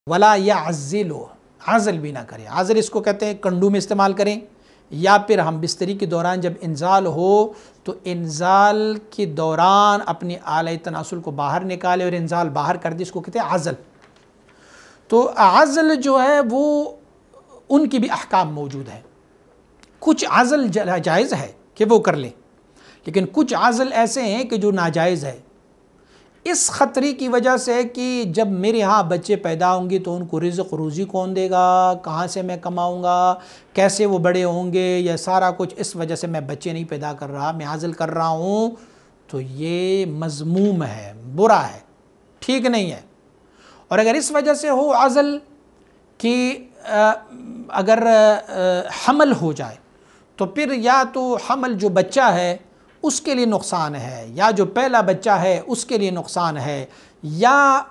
ولا یعزلو، عزل بھی نہ کریں۔ عزل اس کو کہتے ہیں کنڈو میں استعمال کریں، یا پھر ہم بستری کے دوران جب انزال ہو تو انزال کے دوران اپنی آلہ تناسل کو باہر نکالے اور انزال باہر کر دے، اس کو کہتے ہیں عزل۔ تو عزل جو ہے وہ ان کی بھی احکام موجود ہیں۔ کچھ عزل جائز ہے کہ وہ کر لیں، لیکن کچھ عزل ایسے ہیں کہ جو ناجائز ہے، اس خطرے کی وجہ سے کہ جب میرے ہاں بچے پیدا ہوں گے تو ان کو رزق روزی کون دے گا، کہاں سے میں کماؤں گا، کیسے وہ بڑے ہوں گے، یہ سارا کچھ اس وجہ سے میں بچے نہیں پیدا کر رہا، میں عزل کر رہا ہوں، تو یہ مذموم ہے، برا ہے، ٹھیک نہیں ہے۔ اور اگر اس وجہ سے ہو عزل کہ اگر حمل ہو جائے تو پھر یا تو حمل جو بچہ ہے اس کے لیے نقصان ہے، یا جو پہلا بچہ ہے اس کے لیے نقصان ہے، یا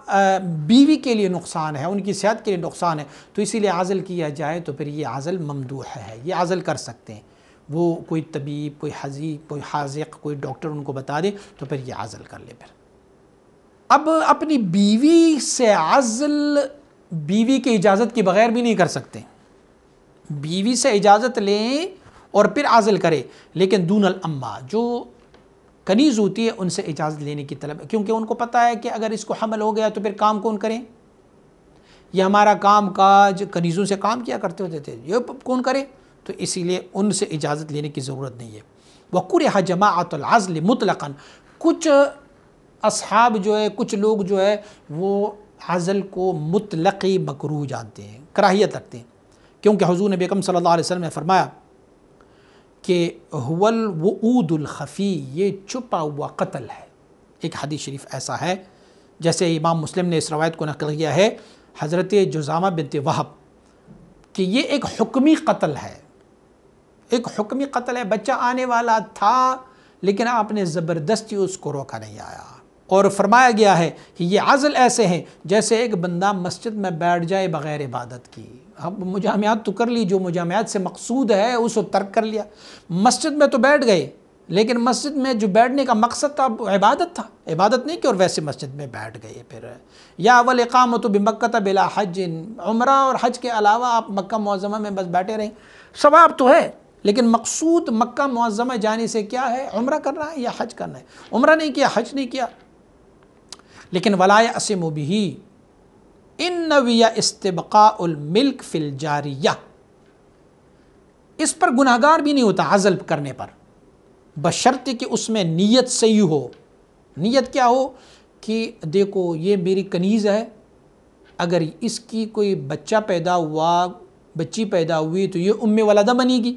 بیوی کے لیے نقصان ہے، ان کی صحت کے لیے نقصان ہے، تو اسی لیے عزل کیا جائے تو پھر یہ عزل ممدوح ہے، یہ عزل کر سکتے ہیں۔ وہ کوئی طبیب، کوئی حذیق، کوئی حاذق، کوئی ڈاکٹر ان کو بتا دے تو پھر یہ عزل کر لے۔ پھر اب اپنی بیوی سے عزل بیوی کی اجازت کے بغیر بھی نہیں کر سکتے، بیوی سے اجازت لیں اور پھر عزل کرے، لیکن دون الامہ، جو کنیز ہوتی ہے ان سے اجازت لینے کی طلب، کیونکہ ان کو پتہ ہے کہ اگر اس کو حمل ہو گیا تو پھر کام کون کریں، یہ ہمارا کام کاج کنیزوں سے کام کیا کرتے ہوتے تھے، یہ کون کرے، تو اسی لیے ان سے اجازت لینے کی ضرورت نہیں ہے۔ وَكُرِهَ جَمَاعَةُ الْعَزْلِ مُطْلَقًا، کچھ اصحاب جو ہے، کچھ لوگ جو ہے وہ عزل کو مطلقی مکروہ جانتے ہیں، کراہیت رکھتے ہیں، کیونکہ حضور نبی اکرم صلی اللہ علیہ وسلم نے فرمایا کہ هو الوعود الخفی، یہ چھپا ہوا قتل ہے۔ ایک حدیث شریف ایسا ہے، جیسے امام مسلم نے اس روایت کو نقل کیا ہے حضرت جزامہ بنت وہب، کہ یہ ایک حکمی قتل ہے، ایک حکمی قتل ہے، بچہ آنے والا تھا لیکن آپ نے زبردستی اس کو روکا نہیں آیا۔ اور فرمایا گیا ہے کہ یہ عزل ایسے ہیں جیسے ایک بندہ مسجد میں بیٹھ جائے بغیر عبادت کی، اب مجامعات تو کر لی، جو مجامعات سے مقصود ہے اس کو ترک کر لیا، مسجد میں تو بیٹھ گئے لیکن مسجد میں جو بیٹھنے کا مقصد تھا عبادت تھا، عبادت نہیں کہ اور ویسے مسجد میں بیٹھ گئے۔ پھر یا والاقامۃ بمکۃ بلا حج، عمرہ اور حج کے علاوہ آپ مکہ معظمہ میں بس بیٹھے رہیں، ثواب تو ہے لیکن مقصود مکہ معظمہ جانے سے کیا ہے، عمرہ کرنا ہے یا حج کرنا ہے، عمرہ نہیں کیا، حج نہیں کیا۔ لیکن ولا یعصم بہ ان نوی استبقاء الملک فی الجاریہ، اس پر گناہ گار بھی نہیں ہوتا عزل کرنے پر، بشرط کہ اس میں نیت صحیح ہو۔ نیت کیا ہو کہ دیکھو یہ میری کنیز ہے، اگر اس کی کوئی بچہ پیدا ہوا، بچی پیدا ہوئی تو یہ ام ولدہ بنے گی،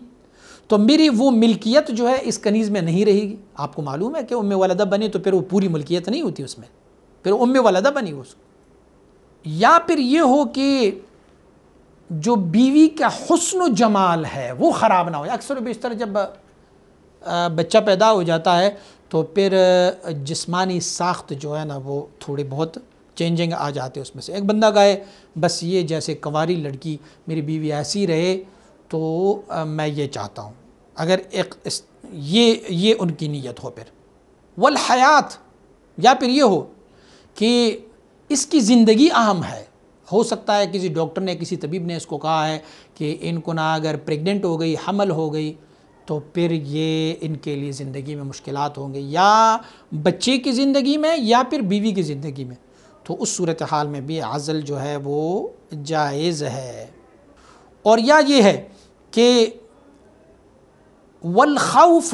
تو میری وہ ملکیت جو ہے اس کنیز میں نہیں رہے گی۔ آپ کو معلوم ہے کہ ام ولدہ بنے تو پھر وہ پوری ملکیت نہیں ہوتی اس میں، پھر ام ولدہ بنی اس کو۔ یا پھر یہ ہو کہ جو بیوی کا حسن و جمال ہے وہ خراب نہ ہو۔ اکثر و بیشتر جب بچہ پیدا ہو جاتا ہے تو پھر جسمانی ساخت جو ہے نا وہ تھوڑی بہت چینجنگ آ جاتے اس میں سے۔ ایک بندہ کہے بس یہ جیسے کنواری لڑکی میری بیوی ایسی رہے تو میں یہ چاہتا ہوں، اگر یہ ان کی نیت ہو۔ پھر والحیات، یا پھر یہ ہو کہ اس کی زندگی اہم ہے، ہو سکتا ہے کسی ڈاکٹر نے، کسی طبیب نے اس کو کہا ہے کہ ان کو نہ اگر پریگننٹ ہو گئی، حمل ہو گئی تو پھر یہ ان کے لیے زندگی میں مشکلات ہوں گے، یا بچے کی زندگی میں یا پھر بیوی کی زندگی میں، تو اس صورتحال میں بھی عزل جو ہے وہ جائز ہے۔ اور یا یہ ہے کہ والخوف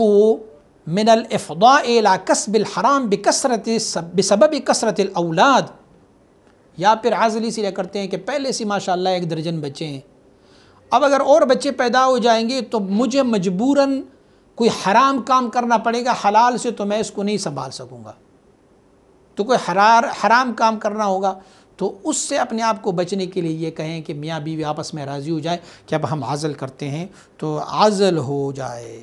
من الافضاء الى کسب الحرام بسبب کثرت الاولاد، یا پھر عزل اس لیے کرتے ہیں کہ پہلے سے ماشاءاللہ 1 درجن بچے ہیں، اب اگر اور بچے پیدا ہو جائیں گے تو مجھے مجبوراً کوئی حرام کام کرنا پڑے گا، حلال سے تو میں اس کو نہیں سنبھال سکوں گا، تو کوئی حرام کام کرنا ہوگا، تو اس سے اپنے آپ کو بچنے کے لیے یہ کہیں کہ میاں بیوی آپس میں راضی ہو جائیں کہ اب ہم عزل کرتے ہیں تو عزل ہو جائے۔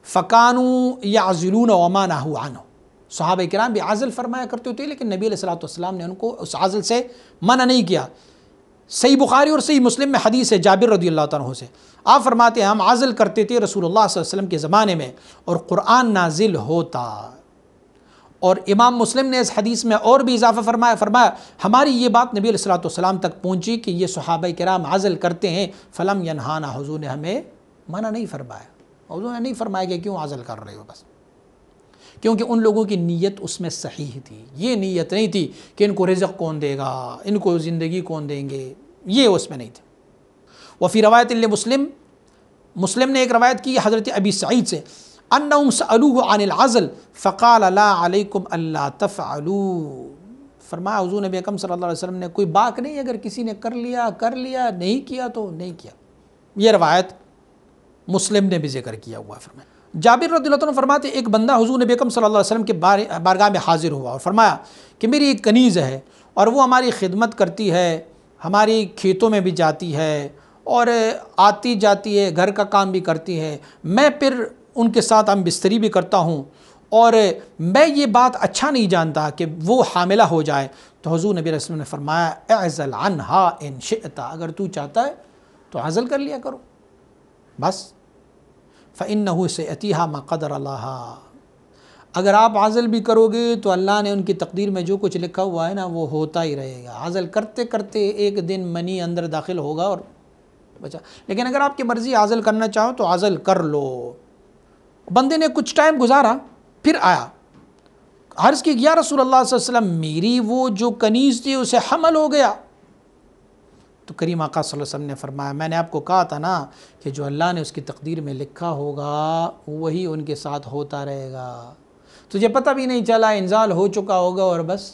فَكَانُوا يَعْزِلُونَ وَمَا نَهُوا عَنْهُ، صحابہ کرام بھی عزل فرمایا کرتے ہوتے لیکن نبی علیہ السلام نے ان کو اس عزل سے منع نہیں کیا۔ صحیح بخاری اور صحیح مسلم میں حدیث ہے جابر رضی اللہ عنہ سے، آپ فرماتے ہیں ہم عزل کرتے تھے رسول اللہ صلی اللہ علیہ وسلم کے زمانے میں اور قرآن نازل ہوتا، اور امام مسلم نے اس حدیث میں اور بھی اضافہ فرمایا ہماری یہ بات نبی علیہ الصلوۃ والسلام تک پہنچی کہ یہ صحابہ کرام عزل کرتے ہیں، فلم ینہانا، حضور نے ہمیں منع نہیں فرمایا، حضور نے نہیں فرمایا کہ کیوں عزل کر رہے ہو، بس کیونکہ ان لوگوں کی نیت اس میں صحیح تھی، یہ نیت نہیں تھی کہ ان کو رزق کون دے گا، ان کو زندگی کون دیں گے، یہ اس میں نہیں تھی۔ وفی روایت لمسلم، مسلم نے ایک روایت کی حضرت ابی سعید سے، انہم سألوہ عن العزل فقال لا علیکم الا تفعلوا، فرمایا حضور نبی اکرم صلی اللہ علیہ وسلم نے کوئی باک نہیں، اگر کسی نے کر لیا، نہیں کیا تو نہیں کیا۔ یہ روایت مسلم نے بھی ذکر کیا ہوا ہے۔ فرمایا جابر رضی اللہ عنہ فرماتے ایک بندہ حضور نبی اکرم صلی اللہ علیہ وسلم کے بارگاہ میں حاضر ہوا اور فرمایا کہ میری ایک کنیز ہے اور وہ ہماری خدمت کرتی ہے، ہماری کھیتوں میں بھی جاتی ہے اور آتی جاتی ہے، گھر کا کام بھی کرتی ہے، میں پھر ان کے ساتھ ہم بستری بھی کرتا ہوں، اور میں یہ بات اچھا نہیں جانتا کہ وہ حاملہ ہو جائے۔ تو حضور نبی علیہ السلام نے فرمایا اعزل عنہا ان شئت، اگر تو چاہتا ہے تو عزل کر لیا کرو بس، فإنہ سیأتیہا ما قدر اللہ، اگر آپ عزل بھی کرو گے تو اللہ نے ان کی تقدیر میں جو کچھ لکھا ہوا ہے نا وہ ہوتا ہی رہے گا، عزل کرتے کرتے ایک دن منی اندر داخل ہوگا اور بچا۔ لیکن اگر آپ کی مرضی عزل کرنا چاہو تو عزل کر لو۔ بندے نے کچھ ٹائم گزارا، پھر آیا، عرض کی یا رسول اللہ صلی اللہ علیہ وسلم میری وہ جو کنیز تھی اسے حمل ہو گیا۔ تو کریم آقا صلی اللہ علیہ وسلم نے فرمایا میں نے آپ کو کہا تھا نا کہ جو اللہ نے اس کی تقدیر میں لکھا ہوگا وہی ان کے ساتھ ہوتا رہے گا، تجھے پتہ بھی نہیں چلا، انزال ہو چکا ہوگا اور بس